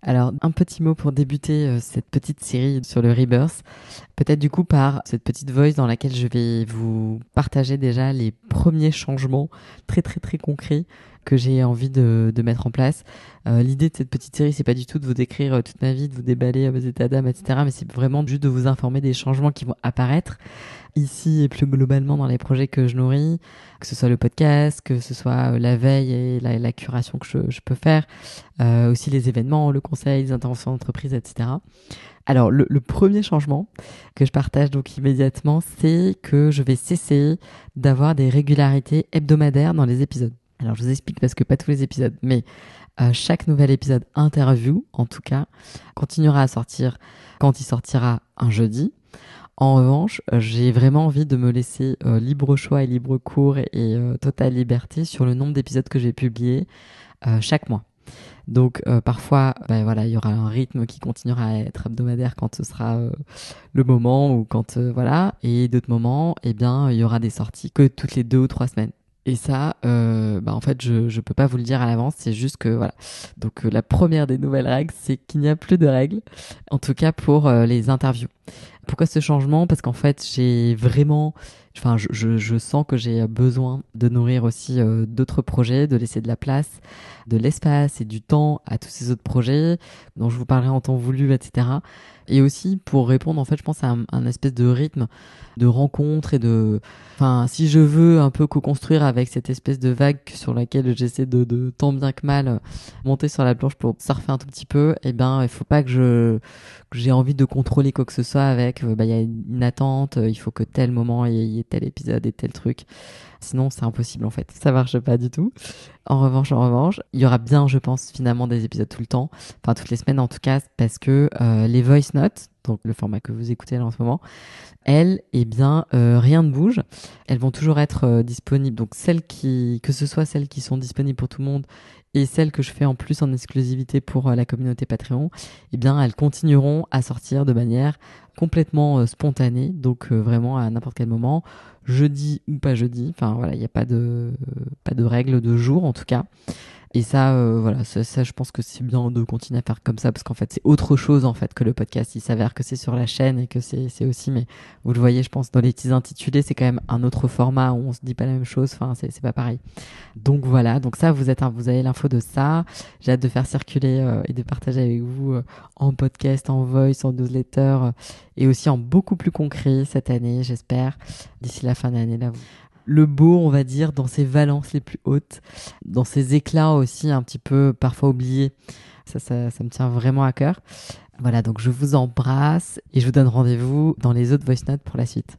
Alors, un petit mot pour débuter cette petite série sur le Rebirth. Peut-être du coup par cette petite voice dans laquelle je vais vous partager déjà les premiers changements très très très concrets que j'ai envie de mettre en place. L'idée de cette petite série, c'est pas du tout de vous décrire toute ma vie, de vous déballer vos états d'âme, etc. Mais c'est vraiment juste de vous informer des changements qui vont apparaître ici et plus globalement dans les projets que je nourris, que ce soit le podcast, que ce soit la veille et la curation que je peux faire, aussi les événements, le conseil, les interventions d'entreprise, etc. Alors, le premier changement que je partage donc immédiatement, c'est que je vais cesser d'avoir des régularités hebdomadaires dans les épisodes. Alors, je vous explique parce que pas tous les épisodes, mais chaque nouvel épisode interview, en tout cas, continuera à sortir quand il sortira un jeudi. En revanche, j'ai vraiment envie de me laisser libre choix et libre cours et totale liberté sur le nombre d'épisodes que j'ai publiés chaque mois. Donc parfois, voilà, il y aura un rythme qui continuera à être hebdomadaire quand ce sera le moment ou quand voilà, et d'autres moments, eh bien, il y aura des sorties que toutes les 2 ou 3 semaines. Et ça, en fait, je peux pas vous le dire à l'avance. C'est juste que voilà. Donc la première des nouvelles règles, c'est qu'il n'y a plus de règles, en tout cas pour les interviews. Pourquoi ce changement? Parce qu'en fait, je sens que j'ai besoin de nourrir aussi d'autres projets, de laisser de la place, de l'espace et du temps à tous ces autres projets dont je vous parlerai en temps voulu, etc. Et aussi pour répondre, en fait, je pense à un espèce de rythme de rencontre si je veux un peu co-construire avec cette espèce de vague sur laquelle j'essaie de tant bien que mal monter sur la planche pour surfer un tout petit peu, eh ben, il faut pas que j'ai envie de contrôler quoi que ce soit avec, il y a une attente, il faut que tel moment il y ait tel épisode et tel truc. Sinon, c'est impossible en fait. Ça marche pas du tout. En revanche, il y aura bien, je pense, finalement des épisodes tout le temps, enfin toutes les semaines en tout cas, parce que les voice notes, donc le format que vous écoutez là en ce moment, elles, eh bien, rien ne bouge. Elles vont toujours être disponibles. Donc que ce soit celles qui sont disponibles pour tout le monde et celles que je fais en plus en exclusivité pour la communauté Patreon, eh bien, elles continueront à sortir de manière complètement spontanée. Donc vraiment à n'importe quel moment, jeudi ou pas jeudi. Enfin voilà, il n'y a pas de règle de jour en tout cas. Et ça, voilà, ça, je pense que c'est bien de continuer à faire comme ça parce qu'en fait, c'est autre chose en fait que le podcast. Il s'avère que c'est sur la chaîne et que c'est aussi, mais vous le voyez, je pense, dans les petits intitulés, c'est quand même un autre format où on se dit pas la même chose. Enfin, c'est pas pareil. Donc voilà, donc ça, vous avez l'info de ça. J'ai hâte de faire circuler et de partager avec vous en podcast, en voice, en newsletter et aussi en beaucoup plus concret cette année, j'espère, d'ici la fin d'année là. Le beau, on va dire, dans ses valences les plus hautes, dans ses éclats aussi un petit peu parfois oubliés. Ça me tient vraiment à cœur. Voilà, donc je vous embrasse et je vous donne rendez-vous dans les autres voice notes pour la suite.